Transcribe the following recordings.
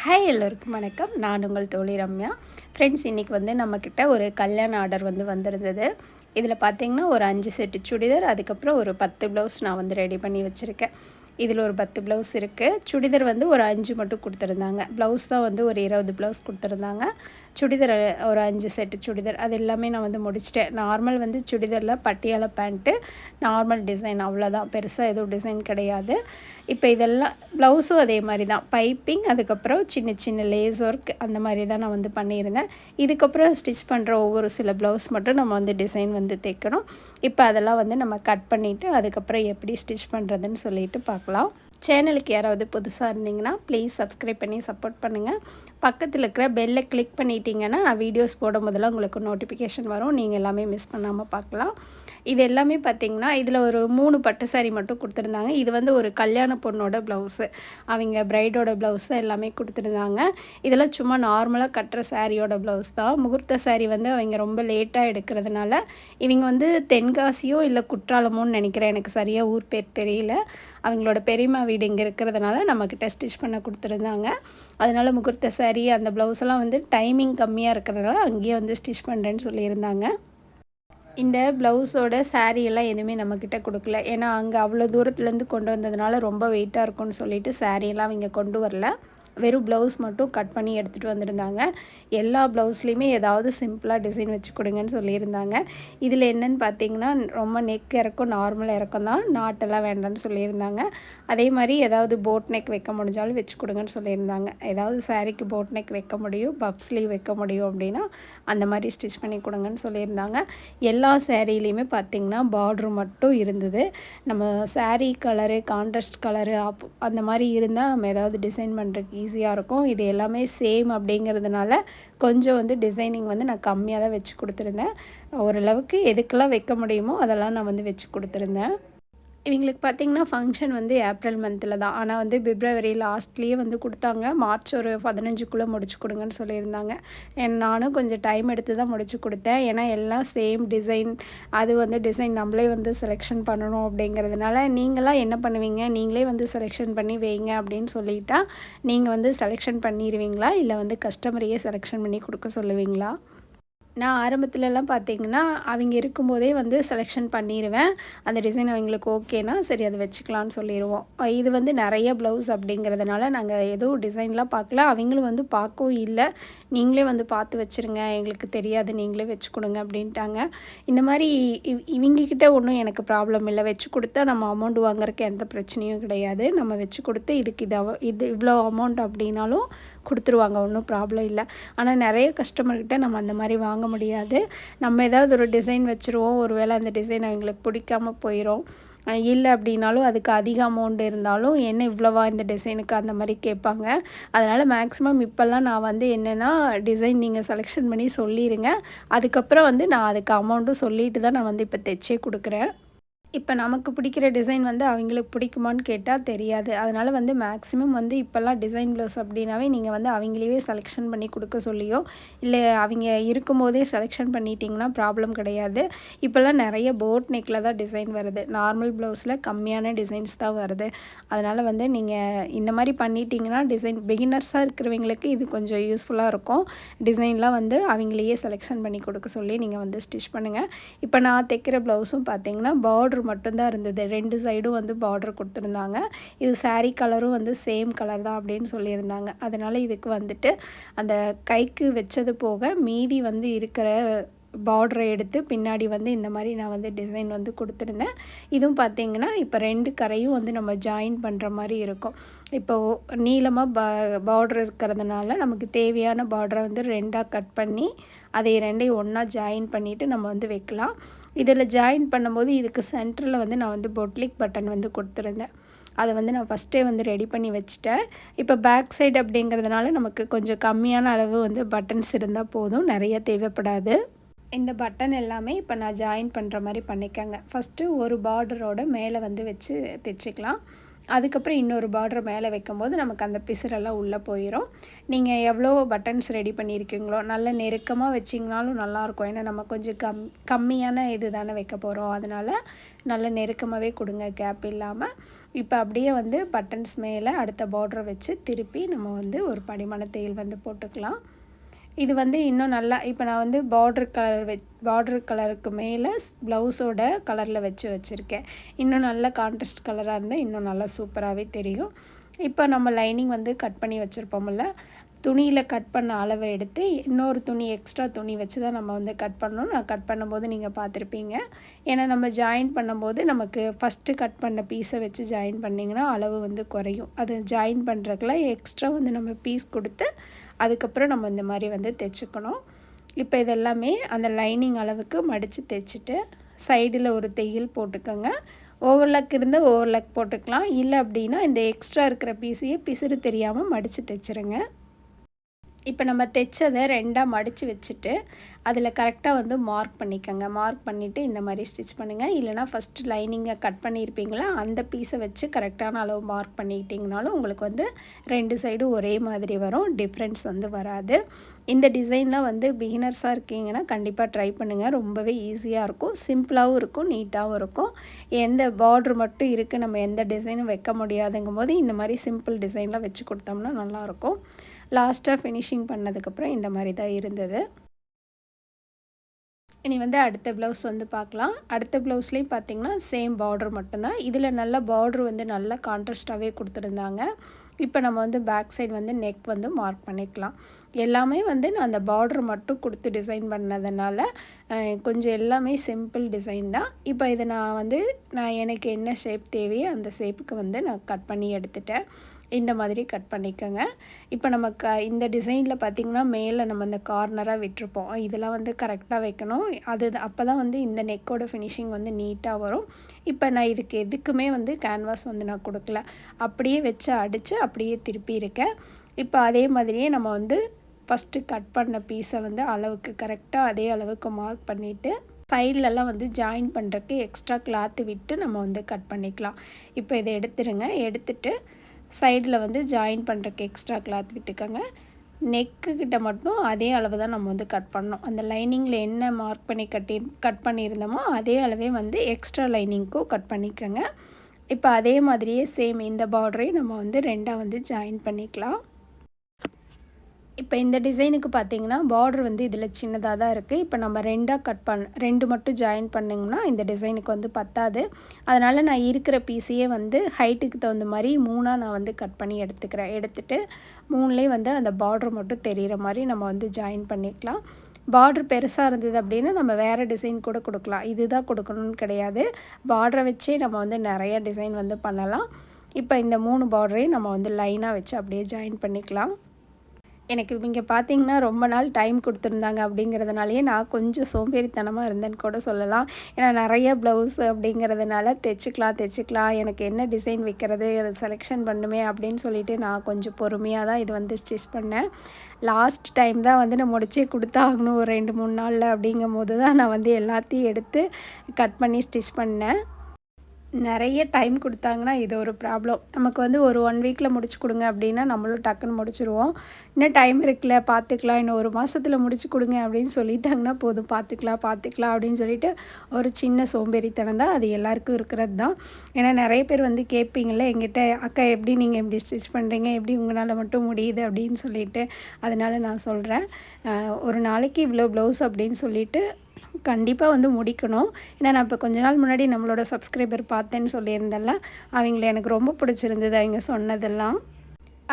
Hi எல்லோருக்கும் வணக்கம். நான் உங்கள் தோழி ரம்யா. ஃப்ரெண்ட்ஸ், இன்றைக்கி வந்து நம்மக்கிட்ட ஒரு கல்யாண ஆர்டர் வந்திருந்தது. இதில் பார்த்திங்கன்னா ஒரு 5 செட்டு சுடிதார், அதுக்கப்புறம் ஒரு 10 ப்ளவுஸ் நான் வந்து ரெடி பண்ணி வச்சுருக்கேன். இதில் ஒரு 10 ப்ளவுஸ் இருக்குது. சுடிதார் வந்து ஒரு 5 மட்டும் கொடுத்துருந்தாங்க. ப்ளவுஸ் தான் வந்து ஒரு 20 ப்ளவுஸ் கொடுத்துருந்தாங்க. சுடிதார் ஒரு 5 செட்டு சுடிதார் அது எல்லாமே நான் வந்து முடிச்சிட்டேன். நார்மல் வந்து சுடிதாரில் பட்டியாலா பேண்ட்டு, நார்மல் டிசைன், அவ்வளோதான். பெருசாக எதுவும் டிசைன் கிடையாது. இப்போ இதெல்லாம் ப்ளவுஸும் அதே மாதிரி தான். பைப்பிங், அதுக்கப்புறம் சின்ன சின்ன லேஸ் ஒர்க், அந்த மாதிரி தான் நான் வந்து பண்ணியிருந்தேன். இதுக்கப்புறம் ஸ்டிச் பண்ணுற ஒவ்வொரு சில ப்ளவுஸ் மட்டும் நம்ம வந்து டிசைன் வந்து தைக்கணும். இப்போ அதெல்லாம் வந்து நம்ம கட் பண்ணிவிட்டு அதுக்கப்புறம் எப்படி ஸ்டிச் பண்ணுறதுன்னு சொல்லிட்டு பார்க்கலாம். சேனலுக்கு யாராவது புதுசாக இருந்தீங்கன்னா ப்ளீஸ் சப்ஸ்கிரைப் பண்ணி சப்போர்ட் பண்ணுங்கள். பக்கத்தில் இருக்கிற பெல்லை கிளிக் பண்ணிட்டீங்கன்னா நான் வீடியோஸ் போடும் போதெல்லாம் உங்களுக்கு நோட்டிஃபிகேஷன் வரும். நீங்கள் எல்லாமே மிஸ் பண்ணாமல் பார்க்கலாம். இது எல்லாமே பார்த்திங்கன்னா இதில் ஒரு 3 பட்டு சாரீ மட்டும் கொடுத்துருந்தாங்க. இது வந்து ஒரு கல்யாண பொண்ணோட ப்ளவுஸு, அவங்க ப்ரைடோட ப்ளவுஸ் தான் எல்லாமே கொடுத்துருந்தாங்க. இதெல்லாம் சும்மா நார்மலாக கட்டுற சாரியோட ப்ளவுஸ் தான். முகூர்த்த சாரீ வந்து அவங்க ரொம்ப லேட்டாக எடுக்கிறதுனால இவங்க வந்து தென்காசியோ இல்லை குற்றாலமோன்னு நினைக்கிறேன், எனக்கு சரியாக ஊர் பேர் தெரியல. அவங்களோட பெரியம்மா வீடு இங்கே இருக்கிறதுனால நம்மக்கிட்ட ஸ்டிச் பண்ண கொடுத்துருந்தாங்க. அதனால் முகூர்த்த சாரீ அந்த ப்ளவுஸெல்லாம் வந்து டைமிங் கம்மியாக இருக்கிறதுனால அங்கேயே வந்து ஸ்டிச் பண்ணுறேன்னு சொல்லியிருந்தாங்க. இந்த ப்ளவுஸோட சாரீயெல்லாம் எதுவுமே நம்மக்கிட்ட கொடுக்கல. ஏன்னா அங்கே அவ்வளோ தூரத்துலேருந்து கொண்டு வந்ததுனால ரொம்ப வெயிட்டாக இருக்கும்னு சொல்லிட்டு சாரீயெல்லாம் அவங்க கொண்டு வரல. வெறும் ப்ளவுஸ் மட்டும் கட் பண்ணி எடுத்துகிட்டு வந்திருந்தாங்க. எல்லா ப்ளவுஸ்லேயுமே ஏதாவது சிம்பிளாக டிசைன் வச்சு கொடுங்கன்னு சொல்லியிருந்தாங்க. இதில் என்னென்னு பார்த்தீங்கன்னா ரொம்ப நெக் இறக்கம், நார்மல் இறக்கம் தான், நாட்டெல்லாம் வேண்டாம்னு சொல்லியிருந்தாங்க. அதே மாதிரி ஏதாவது போட் நெக் வைக்க முடிஞ்சாலும் வச்சு கொடுங்கன்னு சொல்லியிருந்தாங்க. ஏதாவது சாரீக்கு போட் நெக் வைக்க முடியும், பப் ஸ்லீவ் வைக்க முடியும் அப்படின்னா அந்த மாதிரி ஸ்டிச் பண்ணி கொடுங்கன்னு சொல்லியிருந்தாங்க. எல்லா சாரீலேயுமே பார்த்திங்கன்னா பார்ட்ரு மட்டும் இருந்தது. நம்ம சாரீ கலரு, கான்ட்ராஸ்ட் கலரு அந்த மாதிரி இருந்தால் நம்ம ஏதாவது டிசைன் பண்ணுறதுக்கு ஈஸியாக இருக்கும். இது எல்லாமே சேம் அப்படிங்கிறதுனால கொஞ்சம் வந்து டிசைனிங் வந்து நான் கம்மியாக தான் வச்சு கொடுத்துருந்தேன். ஓரளவுக்கு எதுக்கெல்லாம் வைக்க முடியுமோ அதெல்லாம் நான் வந்து வச்சு கொடுத்துருந்தேன். இவங்களுக்கு பார்த்திங்கன்னா ஃபங்க்ஷன் வந்து ஏப்ரல் மந்தில் தான். ஆனால் வந்து பிப்ரவரி லாஸ்ட்லேயே வந்து கொடுத்தாங்க. மார்ச் ஒரு 15க்குள்ளே முடிச்சு கொடுங்கன்னு சொல்லியிருந்தாங்க. நானும் கொஞ்சம் டைம் எடுத்து தான் முடிச்சு கொடுத்தேன். ஏன்னா எல்லாம் சேம் டிசைன், அது வந்து டிசைன் நம்மளே வந்து செலெக்ஷன் பண்ணணும் அப்படிங்கிறதுனால, நீங்களாம் என்ன பண்ணுவீங்க, நீங்களே வந்து செலெக்ஷன் பண்ணி வைங்க அப்படின்னு சொல்லிட்டா நீங்கள் வந்து செலெக்ஷன் பண்ணிடுவீங்களா, இல்லை வந்து கஸ்டமரையே செலெக்ஷன் பண்ணி கொடுக்க சொல்லுவீங்களா? நான் ஆரம்பத்துலலாம் பார்த்திங்கன்னா அவங்க இருக்கும்போதே வந்து செலெக்ஷன் பண்ணிடுவேன். அந்த டிசைன் அவங்களுக்கு ஓகேனா சரி அதை வச்சுக்கலான்னு சொல்லிடுவோம். இது வந்து நிறைய ப்ளவுஸ் அப்படிங்கிறதுனால நாங்கள் எதுவும் டிசைன்லாம் பார்க்கல. அவங்களும் வந்து பார்க்கவும் இல்லை. நீங்களே வந்து பார்த்து வச்சுருங்க, எங்களுக்கு தெரியாது, நீங்களே வச்சு கொடுங்க அப்படின்ட்டாங்க. இந்த மாதிரி இவங்கக்கிட்ட ஒன்றும் எனக்கு ப்ராப்ளம் இல்லை. வச்சு கொடுத்தா நம்ம அமௌண்ட் வாங்குறதுக்கு எந்த பிரச்சனையும் கிடையாது. நம்ம வச்சு கொடுத்து இதுக்கு இது இவ்வளோ அமௌண்ட் அப்படின்னாலும் கொடுத்துருவாங்க, ஒன்றும் ப்ராப்ளம் இல்லை. ஆனால் நிறைய கஸ்டமர்கிட்ட நம்ம அந்த மாதிரி வாங்க முடியாது. நம்ம ஏதாவது ஒரு டிசைன் வச்சுருவோம், ஒரு வேளை அந்த டிசைன் அவங்களுக்கு பிடிக்காம போயிடும். இல்லை அப்படின்னாலும் அதுக்கு அதிக அமௌண்ட் இருந்தாலும் என்ன இவ்வளோவா இந்த டிசைனுக்கு அந்த மாதிரி கேட்பாங்க. அதனால் மேக்ஸிமம் இப்போல்லாம் நான் வந்து என்னென்னா டிசைன் நீங்கள் செலெக்ஷன் பண்ணி சொல்லிடுங்க, அதுக்கப்புறம் வந்து நான் அதுக்கு அமௌண்ட்டும் சொல்லிட்டு தான் நான் வந்து இப்போ தைச்சே கொடுக்குறேன். இப்போ நமக்கு பிடிக்கிற டிசைன் வந்து அவங்களுக்கு பிடிக்குமான்னு கேட்டால் தெரியாது. அதனால் வந்து மேக்ஸிமம் வந்து இப்போல்லாம் டிசைன் ப்ளவுஸ் அப்படின்னாவே நீங்கள் வந்து அவங்களையே செலெக்ஷன் பண்ணி கொடுக்க சொல்லியோ, இல்லை அவங்க இருக்கும்போதே செலெக்ஷன் பண்ணிட்டீங்கன்னா ப்ராப்ளம் கிடையாது. இப்போல்லாம் நிறைய போட் நெக்கில் தான் டிசைன் வருது. நார்மல் ப்ளவுஸில் கம்மியான டிசைன்ஸ் தான் வருது. அதனால் வந்து நீங்கள் இந்த மாதிரி பண்ணிட்டீங்கன்னா டிசைன் பிகினர்ஸாக இருக்கிறவங்களுக்கு இது கொஞ்சம் யூஸ்ஃபுல்லாக இருக்கும். டிசைன்லாம் வந்து அவங்களையே செலெக்ஷன் பண்ணி கொடுக்க சொல்லி நீங்கள் வந்து ஸ்டிச் பண்ணுங்கள். இப்போ நான் தைக்கிற ப்ளவுஸும் பார்த்தீங்கன்னா பார்டர் மட்டும்தான் இருந்தது. 2 சைடும் வந்து பார்டர் கொடுத்துருந்தாங்க. இது சாரீ கலரும் வந்து சேம் கலர் தான் அப்படின்னு சொல்லியிருந்தாங்க. அதனால் இதுக்கு வந்துட்டு அந்த கைக்கு வச்சது போக மீதி வந்து இருக்கிற பார்டரை எடுத்து பின்னாடி வந்து இந்த மாதிரி நான் வந்து டிசைன் வந்து கொடுத்துருந்தேன். இதுவும் பார்த்திங்கன்னா இப்போ 2 கரையும் வந்து நம்ம ஜாயின் பண்ணுற மாதிரி இருக்கும். இப்போது நீளமாக பார்டர் இருக்கிறதுனால நமக்கு தேவையான பார்டரை வந்து 2ஆக கட் பண்ணி அதை 2ஐயும் ஒன்றா ஜாயின் பண்ணிவிட்டு நம்ம வந்து வைக்கலாம். இதில் ஜாயின் பண்ணும்போது இதுக்கு சென்டரில் வந்து நான் வந்து பொட்லிக் பட்டன் வந்து கொடுத்துருந்தேன். அதை வந்து நான் ஃபஸ்ட்டே வந்து ரெடி பண்ணி வச்சுட்டேன். இப்போ பேக் சைடு அப்படிங்கிறதுனால நமக்கு கொஞ்சம் கம்மியான அளவு வந்து பட்டன்ஸ் இருந்தால் போதும், நிறைய தேவைப்படாது. இந்த பட்டன் எல்லாமே இப்போ நான் ஜாயின் பண்ணுற மாதிரி பண்ணிக்கோங்க. ஃபஸ்ட்டு ஒரு பார்டரோட மேலே வந்து வச்சு தைச்சிக்கலாம். அதுக்கப்புறம் இன்னொரு பார்டர் மேலே வைக்கும்போது நமக்கு அந்த பிசுறெல்லாம் உள்ளே போயிடும். நீங்கள் எவ்வளோ பட்டன்ஸ் ரெடி பண்ணியிருக்கீங்களோ நல்ல நெருக்கமாக வச்சிங்கனாலும் நல்லாயிருக்கும். ஏன்னா நம்ம கொஞ்சம் கம்மியான இது தானே வைக்க போகிறோம். அதனால் நல்ல நெருக்கமாகவே கொடுங்க, கேப் இல்லாமல். இப்போ அப்படியே வந்து பட்டன்ஸ் மேலே அடுத்த பார்டரை வச்சு திருப்பி நம்ம வந்து ஒரு படிமான தையல் வந்து போட்டுக்கலாம். இது வந்து இன்னும் நல்லா இப்போ நான் வந்து பார்டர் கலருக்கு மேலே ப்ளவுஸோட கலரில் வச்சுருக்கேன். இன்னும் நல்ல கான்ட்ராஸ்ட் கலராக இருந்தால் இன்னும் நல்லா சூப்பராகவே தெரியும். இப்போ நம்ம லைனிங் வந்து கட் பண்ணி வச்சுருப்போம்ல, துணியில் கட் பண்ண அளவை எடுத்து இன்னொரு துணி எக்ஸ்ட்ரா துணி வச்சு தான் நம்ம வந்து கட் பண்ணணும். நான் கட் பண்ணும்போது நீங்கள் பார்த்துருப்பீங்க. ஏன்னா நம்ம ஜாயின் பண்ணும்போது நமக்கு ஃபஸ்ட்டு கட் பண்ண பீஸை வச்சு ஜாயின் பண்ணிங்கன்னா அளவு வந்து குறையும். அது ஜாயின் பண்ணுறதுக்குள்ள எக்ஸ்ட்ரா வந்து நம்ம பீஸ் கொடுத்து அதுக்கப்புறம் நம்ம இந்த மாதிரி வந்து தைச்சிக்கணும். இப்போ இதெல்லாமே அந்த லைனிங் அளவுக்கு மடித்து தைச்சிட்டு சைடில் ஒரு தையல் போட்டுக்கோங்க. ஓவர்லாக் இருந்தால் ஓவர்லாக் போட்டுக்கலாம். இல்லை அப்படின்னா இந்த எக்ஸ்ட்ரா இருக்கிற பீஸையே பிசுறு தெரியாமல் மடித்து தைச்சிருங்க. இப்போ நம்ம தைச்சதை 2ஆக மடித்து வச்சுட்டு அதில் கரெக்டாக வந்து மார்க் பண்ணிக்கோங்க. மார்க் பண்ணிவிட்டு இந்த மாதிரி ஸ்டிச் பண்ணுங்கள். இல்லைனா ஃபஸ்ட்டு லைனிங்கை கட் பண்ணியிருப்பீங்களா அந்த பீஸை வச்சு கரெக்டான அளவு மார்க் பண்ணிக்கிட்டிங்கனாலும் உங்களுக்கு வந்து 2 சைடும் ஒரே மாதிரி வரும், டிஃப்ரென்ஸ் வந்து வராது. இந்த டிசைனில் வந்து பிகினர்ஸாக இருக்கீங்கன்னா கண்டிப்பாக ட்ரை பண்ணுங்கள். ரொம்பவே ஈஸியாக இருக்கும், சிம்பிளாகவும் இருக்கும், நீட்டாகவும் இருக்கும். எந்த பார்ட்ரு மட்டும் இருக்குது, நம்ம எந்த டிசைனும் வைக்க முடியாதுங்கும் போது இந்த மாதிரி சிம்பிள் டிசைனில் வச்சு கொடுத்தோம்னா நல்லாயிருக்கும். லாஸ்ட்டாக ஃபினிஷிங் பண்ணதுக்கப்புறம் இந்த மாதிரி தான் இருந்தது. இனி வந்து அடுத்த ப்ளவுஸ் வந்து பார்க்கலாம். அடுத்த ப்ளவுஸ்லேயும் பார்த்திங்கன்னா சேம் பார்டர் மட்டும்தான். இதில் நல்ல பார்ட்ரு வந்து நல்லா கான்ட்ராஸ்ட்டாகவே கொடுத்துருந்தாங்க. இப்போ நம்ம வந்து பேக் சைடு வந்து நெக் வந்து மார்க் பண்ணிக்கலாம். எல்லாமே வந்து நான் அந்த பார்டர் மட்டும் கொடுத்து டிசைன் பண்ணதுனால கொஞ்சம் எல்லாமே சிம்பிள் டிசைன் தான். இப்போ இதை நான் எனக்கு என்ன ஷேப் தேவையோ அந்த ஷேப்புக்கு வந்து நான் கட் பண்ணி எடுத்துட்டேன். இந்த மாதிரி கட் பண்ணிக்கோங்க. இப்போ நம்ம இந்த டிசைனில் பார்த்திங்கன்னா மேலே நம்ம இந்த கார்னராக விட்டுருப்போம். இதெல்லாம் வந்து கரெக்டாக வைக்கணும். அப்போ தான் வந்து இந்த நெக்கோட ஃபினிஷிங் வந்து நீட்டாக வரும். இப்போ நான் இதுக்கு எதுக்குமே வந்து கேன்வாஸ் வந்து நான் கொடுக்கல, அப்படியே வச்சு அடித்து அப்படியே திருப்பி இருக்கேன். இப்போ அதே மாதிரியே நம்ம வந்து ஃபஸ்ட்டு கட் பண்ண பீஸை வந்து அளவுக்கு கரெக்டாக அதே அளவுக்கு மார்க் பண்ணிவிட்டு சைட்லலாம் வந்து ஜாயின் பண்ணுறதுக்கு எக்ஸ்ட்ரா கிளாத்து விட்டு நம்ம வந்து கட் பண்ணிக்கலாம். இப்போ இதை எடுத்துருங்க. எடுத்துட்டு சைடில் வந்து ஜாயின் பண்ணுறக்கு எக்ஸ்ட்ரா கிளாத் விட்டுக்கோங்க. நெக்குக்கிட்ட மட்டும் அதே அளவு தான் நம்ம வந்து கட் பண்ணோம். அந்த லைனிங்கில் என்ன மார்க் பண்ணி கட் பண்ணியிருந்தோமோ அதே அளவே வந்து எக்ஸ்ட்ரா லைனிங்க்கும் கட் பண்ணிக்கோங்க. இப்போ அதே மாதிரியே சேம் இந்த பார்டரையும் நம்ம வந்து 2ஆக வந்து ஜாயின் பண்ணிக்கலாம். இப்போ இந்த டிசைனுக்கு பார்த்திங்கன்னா பார்டர் வந்து இதில் சின்னதாக தான் இருக்குது. இப்போ நம்ம 2 மட்டும் ஜாயின் பண்ணிங்கன்னா இந்த டிசைனுக்கு வந்து பத்தாது. அதனால் நான் இருக்கிற பீஸையே வந்து ஹைட்டுக்கு தகுந்த மாதிரி 3ஆக நான் வந்து கட் பண்ணி எடுத்துக்கிறேன். எடுத்துகிட்டு 3லேயே வந்து அந்த பார்டர் மட்டும் தெரிகிற மாதிரி நம்ம வந்து ஜாயின் பண்ணிக்கலாம். பார்டர் பெருசாக இருந்தது அப்படின்னா நம்ம வேறு டிசைன் கூட கொடுக்கலாம். இதுதான் கொடுக்கணும்னு கிடையாது. பார்டரை வச்சே நம்ம வந்து நிறைய டிசைன் வந்து பண்ணலாம். இப்போ இந்த 3 பார்டரையும் நம்ம வந்து லைனாக வச்சு அப்படியே ஜாயின் பண்ணிக்கலாம். எனக்கு இங்கே பார்த்திங்கன்னா ரொம்ப நாள் டைம் கொடுத்துருந்தாங்க அப்படிங்கிறதுனாலேயே நான் கொஞ்சம் சோம்பேறித்தனமாக இருந்தேன்னு கூட சொல்லலாம். ஏன்னா நிறைய ப்ளவுஸ் அப்படிங்கிறதுனால தைச்சிக்கலாம் எனக்கு என்ன டிசைன் வைக்கிறது அதை செலெக்ஷன் பண்ணுமே அப்படின்னு சொல்லிட்டு நான் கொஞ்சம் பொறுமையாக தான் இது வந்து ஸ்டிச் பண்ணேன். லாஸ்ட் டைம் தான் வந்து நான் முடிச்சே கொடுத்தாகணும் ஒரு 2-3 நாளில் அப்படிங்கும் போது தான் நான் வந்து எல்லாத்தையும் எடுத்து கட் பண்ணி ஸ்டிச் பண்ணேன். நிறைய டைம் கொடுத்தாங்கன்னா இது ஒரு ப்ராப்ளம். நமக்கு வந்து ஒரு 1 வீக்கில் முடிச்சு கொடுங்க அப்படின்னா நம்மளும் டக்குன்னு முடிச்சுருவோம். இன்னும் டைம் இருக்குல்ல பார்த்துக்கலாம், இன்னும் 1 மாதத்தில் முடிச்சு கொடுங்க அப்படின்னு சொல்லிட்டாங்கன்னா போதும், பார்த்துக்கலாம் அப்படின்னு சொல்லிட்டு ஒரு சின்ன சோம்பேறித்தனம் தான். அது எல்லாருக்கும் இருக்கிறது தான். ஏன்னா நிறைய பேர் வந்து கேட்பீங்கள எங்கிட்ட, அக்கா எப்படி நீங்கள் எப்படி ஸ்டிச் பண்ணுறீங்க, எப்படி உங்களால் மட்டும் முடியுது அப்படின்னு சொல்லிட்டு. அதனால் நான் சொல்கிறேன், ஒரு நாளைக்கு இவ்வளோ ப்ளவுஸ் அப்படின்னு சொல்லிட்டு கண்டிப்பாக வந்து முடிக்கணும். ஏன்னா நான் இப்போ கொஞ்ச நாள் முன்னாடி நம்மளோட சப்ஸ்கிரைபர் பார்த்தேன்னு சொல்லியிருந்தேன்ல, அவங்கள எனக்கு ரொம்ப பிடிச்சிருந்தது அவங்க சொன்னதெல்லாம்.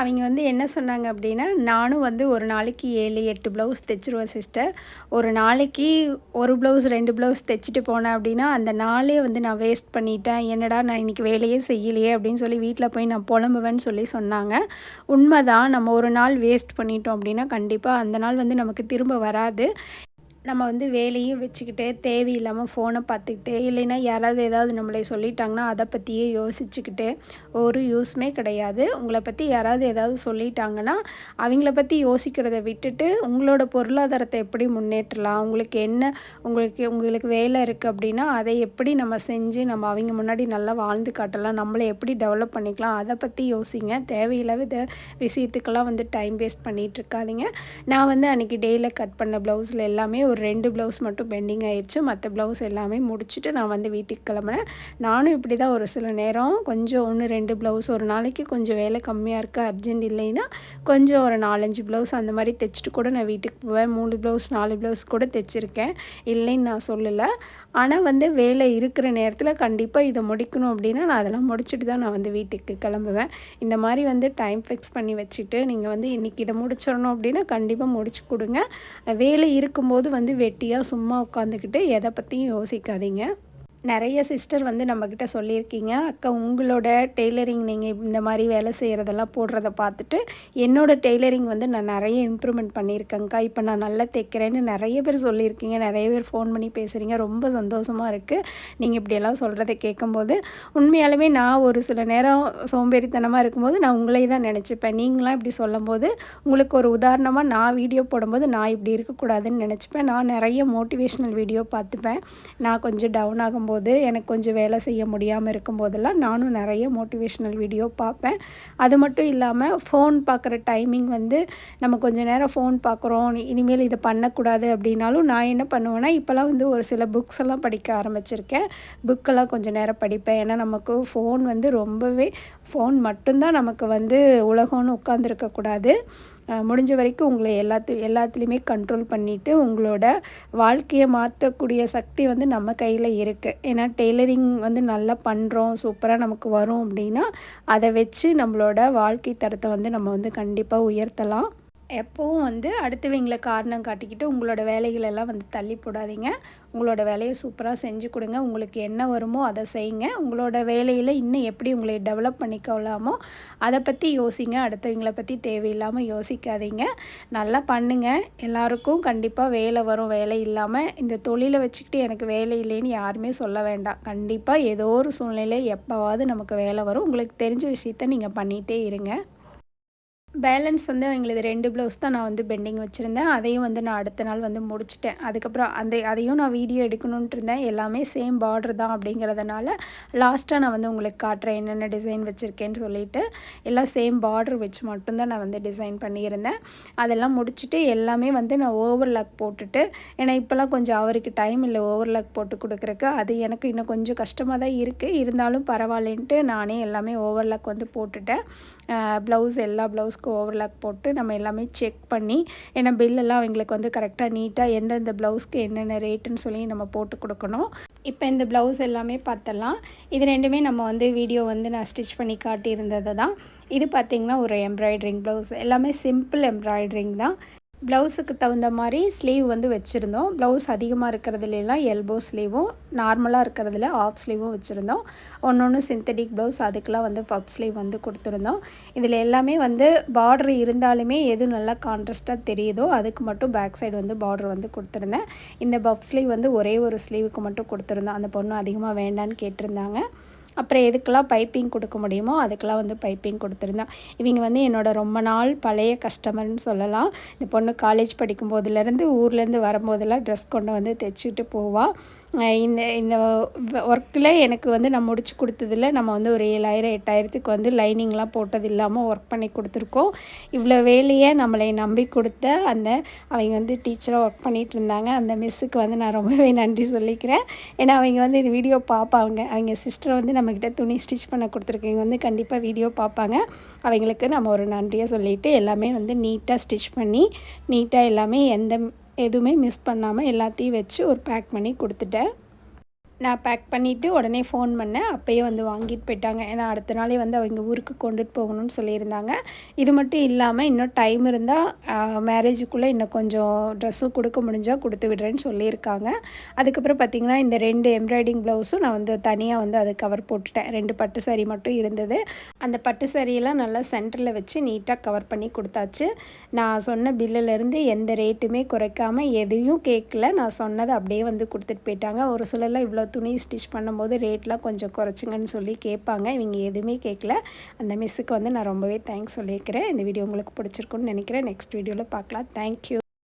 அவங்க வந்து என்ன சொன்னாங்க அப்படின்னா, நானும் வந்து ஒரு நாளைக்கு 7-8 ப்ளவுஸ் தைச்சிருவேன் சிஸ்டர். ஒரு நாளைக்கு 1 ப்ளவுஸ் 2 ப்ளவுஸ் தைச்சிட்டு போனேன் அப்படின்னா அந்த நாளே வந்து நான் வேஸ்ட் பண்ணிட்டேன், என்னடா நான் இன்றைக்கி வேலையே செய்யலையே அப்படின்னு சொல்லி வீட்டில் போய் நான் புலம்புவேன்னு சொல்லி சொன்னாங்க. உண்மைதான், நம்ம ஒரு நாள் வேஸ்ட் பண்ணிட்டோம் அப்படின்னா கண்டிப்பாக அந்த நாள் வந்து நமக்கு திரும்ப வராது. நம்ம வந்து வேலையும் வச்சுக்கிட்டு தேவையில்லாமல் ஃபோனை பார்த்துக்கிட்டு இல்லைன்னா யாராவது ஏதாவது நம்மளை சொல்லிட்டாங்கன்னா அதை பற்றியே யோசிச்சுக்கிட்டு ஒரு யூஸுமே கிடையாது. உங்களை பற்றி யாராவது ஏதாவது சொல்லிட்டாங்கன்னா அவங்கள பற்றி யோசிக்கிறத விட்டுட்டு உங்களோட பொருளாதாரத்தை எப்படி முன்னேற்றலாம், உங்களுக்கு என்ன உங்களுக்கு வேலை இருக்குது அப்படின்னா அதை எப்படி நம்ம செஞ்சு நம்ம அவங்க முன்னாடி நல்லா வாழ்ந்து காட்டலாம், நம்மளை எப்படி டெவலப் பண்ணிக்கலாம் அதை பற்றி யோசிங்க. தேவையில்லாத விஷயத்துக்கெல்லாம் வந்து டைம் வேஸ்ட் பண்ணிகிட்டு இருக்காதீங்க. நான் வந்து அன்றைக்கி டேயில் கட் பண்ண ப்ளவுஸில் எல்லாமே ஒரு 2 ப்ளவுஸ் மட்டும் பெண்டிங் ஆயிடுச்சு. மற்ற ப்ளவுஸ் எல்லாமே முடிச்சுட்டு நான் வந்து வீட்டுக்கு கிளம்புனேன். நானும் இப்படி தான் ஒரு சில நேரம் கொஞ்சம் 1, 2 ப்ளவுஸ் ஒரு நாளைக்கு கொஞ்சம் வேலை கம்மியாக இருக்குது அர்ஜென்ட் இல்லைன்னா கொஞ்சம் ஒரு 4, 5 ப்ளவுஸ் அந்த மாதிரி தைச்சிட்டு கூட நான் வீட்டுக்கு போவேன். 3 ப்ளவுஸ் 4 ப்ளவுஸ் கூட தைச்சிருக்கேன், இல்லைன்னு நான் சொல்லலை. ஆனால் வந்து வேலை இருக்கிற நேரத்தில் கண்டிப்பாக இதை முடிக்கணும் அப்படின்னா நான் அதெல்லாம் முடிச்சுட்டு தான் நான் வந்து வீட்டுக்கு கிளம்புவேன். இந்த மாதிரி வந்து டைம் ஃபிக்ஸ் பண்ணி வச்சுட்டு நீங்கள் வந்து இன்றைக்கி இதை முடிச்சிடணும் அப்படின்னா கண்டிப்பாக முடிச்சு கொடுங்க. வேலை இருக்கும்போது வந்து வெட்டியாக சும்மா உட்காந்துக்கிட்டு எதை பற்றியும் யோசிக்காதீங்க. நிறைய சிஸ்டர் வந்து நம்மக்கிட்ட சொல்லியிருக்கீங்க, அக்கா உங்களோட டெய்லரிங் நீங்கள் இந்த மாதிரி வேலை செய்கிறதெல்லாம் போடுறத பார்த்துட்டு என்னோடய டெய்லரிங் வந்து நான் நிறைய இம்ப்ரூவ்மெண்ட் பண்ணியிருக்கேங்க்கா, இப்போ நான் நல்லா தைக்கிறேன்னு நிறைய பேர் சொல்லியிருக்கீங்க. நிறைய பேர் ஃபோன் பண்ணி பேசுகிறீங்க. ரொம்ப சந்தோஷமாக இருக்குது நீங்கள் இப்படியெல்லாம் சொல்கிறத கேட்கும்போது. உண்மையாலுமே நான் ஒரு சில நேரம் சோம்பேறித்தனமாக இருக்கும்போது நான் உங்களே தான் நினச்சிப்பேன். நீங்களாம் இப்படி சொல்லும்போது உங்களுக்கு ஒரு உதாரணமாக நான் வீடியோ போடும்போது நான் இப்படி இருக்கக்கூடாதுன்னு நினச்சிப்பேன். நான் நிறைய மோட்டிவேஷ்னல் வீடியோ பார்த்துப்பேன். நான் கொஞ்சம் டவுன் ஆகும்போது எனக்கு கொஞ்சம் வேலை செய்ய முடியாமல் இருக்கும்போதெல்லாம் நானும் நிறைய மோட்டிவேஷ்னல் வீடியோ பார்ப்பேன். அது மட்டும் இல்லாமல் ஃபோன் பார்க்குற டைமிங் வந்து நம்ம கொஞ்சம் நேரம் ஃபோன் பார்க்குறோம், இனிமேல் இதை பண்ணக்கூடாது அப்படின்னாலும் நான் என்ன பண்ணுவேன்னா இப்போலாம் வந்து ஒரு சில புக்ஸ் எல்லாம் படிக்க ஆரம்பிச்சிருக்கேன். புக்கெல்லாம் கொஞ்சம் நேரம் படிப்பேன். ஏன்னா நமக்கு ஃபோன் வந்து ரொம்பவே ஃபோன் மட்டும்தான் நமக்கு வந்து உலகம்னு உட்காந்துருக்கக்கூடாது. முடிஞ்ச வரைக்கும் உங்களை எல்லாத்துலேயுமே கண்ட்ரோல் பண்ணிவிட்டு உங்களோட வாழ்க்கையை மாற்றக்கூடிய சக்தி வந்து நம்ம கையில் இருக்குது. ஏன்னா டெய்லரிங் வந்து நல்லா பண்ணுறோம், சூப்பராக நமக்கு வரும் அப்படின்னா அதை வச்சு நம்மளோட வாழ்க்கை தரத்தை வந்து நம்ம வந்து கண்டிப்பாக உயர்த்தலாம். எப்போவும் வந்து அடுத்தவங்களை காரணம் காட்டிக்கிட்டு உங்களோட வேலைகளெல்லாம் வந்து தள்ளி போடாதீங்க. உங்களோட வேலையை சூப்பராக செஞ்சு கொடுங்க. உங்களுக்கு என்ன வருமோ அதை செய்யுங்க. உங்களோட வேலையில் இன்னும் எப்படி உங்களை டெவலப் பண்ணிக்கலாமோ அதை பற்றி யோசிங்க. அடுத்தவங்களை பற்றி தேவையில்லாமல் யோசிக்காதீங்க. நல்லா பண்ணுங்கள். எல்லாருக்கும் கண்டிப்பாக வேலை வரும். வேலை இல்லாமல் இந்த தொழிலை வச்சுக்கிட்டு எனக்கு வேலை இல்லைன்னு யாருமே சொல்ல வேண்டாம். கண்டிப்பாக ஏதோ ஒரு சூழ்நிலை எப்போவாவது நமக்கு வேலை வரும். உங்களுக்கு தெரிஞ்ச விஷயத்த நீங்கள் பண்ணிகிட்டே இருங்க. பேலன்ஸ் வந்து எங்களுது 2 ப்ளவுஸ் தான் நான் வந்து பெண்டிங் வச்சுருந்தேன். அதையும் வந்து நான் அடுத்த நாள் வந்து முடிச்சிட்டேன். அதுக்கப்புறம் அதையும் நான் வீடியோ எடுக்கணுன்ட்டு இருந்தேன். எல்லாமே சேம் பார்டர் தான் அப்படிங்கிறதுனால லாஸ்ட்டாக நான் வந்து உங்களுக்கு காட்டுறேன் என்னென்ன டிசைன் வச்சுருக்கேன்னு சொல்லிவிட்டு. எல்லாம் சேம் பார்டர் வச்சு மட்டும்தான் நான் வந்து டிசைன் பண்ணியிருந்தேன். அதெல்லாம் முடிச்சுட்டு எல்லாமே வந்து நான் ஓவர்லாக் போட்டுட்டு, ஏன்னா இப்போல்லாம் கொஞ்சம் அவருக்கு டைம் இல்லை ஓவர்லாக் போட்டு கொடுக்குறக்கு. அது எனக்கு இன்னும் கொஞ்சம் கஷ்டமாக தான் இருக்குது. இருந்தாலும் பரவாயில்லன்ட்டு நானே எல்லாமே ஓவர்லாக் வந்து போட்டுட்டேன். எல்லா ப்ளவுஸ்க்கும் ஓவர்லாக் போட்டு நம்ம எல்லாமே செக் பண்ணி, ஏன்னா பில்லெல்லாம் அவங்களுக்கு வந்து கரெக்டாக நீட்டாக எந்தெந்த ப்ளவுஸ்க்கு என்னென்ன ரேட்டுன்னு சொல்லி நம்ம போட்டு கொடுக்கணும். இப்போ இந்த ப்ளவுஸ் எல்லாமே பார்த்தலாம். இது ரெண்டுமே நம்ம வந்து வீடியோ வந்து நான் ஸ்டிச் பண்ணி காட்டியிருந்தது தான். இது பார்த்திங்கன்னா ஒரு எம்ப்ராய்டரிங் ப்ளவுஸ். எல்லாமே சிம்பிள் எம்ப்ராய்டரிங் தான். ப்ளவுஸுக்கு தகுந்த மாதிரி ஸ்லீவ் வந்து வச்சுருந்தோம். ப்ளவுஸ் அதிகமாக இருக்கிறதுலாம் எல்போ ஸ்லீவும், நார்மலாக இருக்கிறதுல ஆஃப் ஸ்லீவும் வச்சுருந்தோம். ஒன்று சிந்தட்டிக் ப்ளவுஸ் அதுக்கெலாம் வந்து பப் ஸ்லீவ் வந்து கொடுத்துருந்தோம். இதில் எல்லாமே வந்து பார்டர் இருந்தாலுமே எது நல்லா கான்ட்ராஸ்ட்டாக தெரியுதோ அதுக்கு மட்டும் பேக் சைடு வந்து பார்டர் வந்து கொடுத்துருந்தேன். இந்த பப் ஸ்லீவ் வந்து ஒரே ஒரு ஸ்லீவுக்கு மட்டும் கொடுத்துருந்தோம். அந்த பொண்ணு அதிகமாக வேண்டான்னு கேட்டிருந்தாங்க. அப்புறம் எதுக்கெல்லாம் பைப்பிங் கொடுக்க முடியுமோ அதுக்கெல்லாம் வந்து பைப்பிங் கொடுத்துருந்தேன். இவங்க வந்து என்னோடய ரொம்ப நாள் பழைய கஸ்டமர்னு சொல்லலாம். இந்த பொண்ணு காலேஜ் படிக்கும்போதுலேருந்து ஊர்லேருந்து வரும்போதெல்லாம் ட்ரெஸ் கொண்டு வந்து தைச்சிட்டு போவாள். இந்த ஒர்க்கில் எனக்கு வந்து நான் முடிச்சு கொடுத்ததில் நம்ம வந்து ஒரு 7,000 8,000க்கு வந்து லைனிங்லாம் போட்டது இல்லாமல் ஒர்க் பண்ணி கொடுத்துருக்கோம். இவ்வளோ வேலையை நம்மளை நம்பி கொடுத்த அவங்க வந்து டீச்சராக ஒர்க் பண்ணிகிட்டு இருந்தாங்க. அந்த மிஸ்ஸுக்கு வந்து நான் ரொம்பவே நன்றி சொல்லிக்கிறேன். ஏன்னா அவங்க வந்து இந்த வீடியோ பார்ப்பாங்க. அவங்க சிஸ்டர் வந்து நம்மக்கிட்ட துணி ஸ்டிச் பண்ண கொடுத்துருக்கீங்க வந்து கண்டிப்பாக வீடியோ பார்ப்பாங்க. அவங்களுக்கு நம்ம ஒரு நன்றியை சொல்லிவிட்டு எல்லாமே வந்து நீட்டாக ஸ்டிச் பண்ணி நீட்டாக எல்லாமே எதுவுமே மிஸ் பண்ணாமல் எல்லாத்தையும் வச்சு ஒரு பேக் பண்ணி கொடுத்துட்டேன். நான் பேக் பண்ணிவிட்டு உடனே ஃபோன் பண்ணேன். அப்பயே வந்து வாங்கிட்டு போயிட்டாங்க. ஏன்னா அடுத்த நாளே வந்து அவங்க ஊருக்கு கொண்டுட்டு போகணும்னு சொல்லியிருந்தாங்க. இது மட்டும் இல்லாமல் இன்னும் டைம் இருந்தால் மேரேஜுக்குள்ளே இன்னும் கொஞ்சம் ட்ரெஸ்ஸும் கொடுக்க முடிஞ்சால் கொடுத்து விடுறேன்னு சொல்லியிருக்காங்க. அதுக்கப்புறம் பார்த்திங்கன்னா இந்த 2 எம்ப்ராய்டிங் ப்ளவுஸும் நான் வந்து தனியாக வந்து அது கவர் போட்டுட்டேன். 2 பட்டு சாரி மட்டும் இருந்தது. அந்த பட்டு சாரியெல்லாம் நல்லா சென்டரில் வச்சு நீட்டாக கவர் பண்ணி கொடுத்தாச்சு. நான் சொன்ன பில்லுலேருந்து எந்த ரேட்டுமே குறைக்காமல் எதையும் கேட்கல. நான் சொன்னதை அப்படியே வந்து கொடுத்துட்டு போயிட்டாங்க. ஒரு சிலர்லாம் இவ்வளோ துணி ஸ்டிச் பண்ணும்போது ரேட்லாம் கொஞ்சம் குறைச்சிங்கன்னு சொல்லி கேட்பாங்க. இவங்க எதுவுமே கேட்கல. அந்த மிஸ்ஸுக்கு வந்து நான் ரொம்பவே தேங்க்ஸ் சொல்லியிருக்கிறேன். இந்த வீடியோ உங்களுக்கு பிடிச்சிருக்குன்னு நினைக்கிறேன். நெக்ஸ்ட் வீடியோவில் பார்க்கலாம். தேங்க்யூ.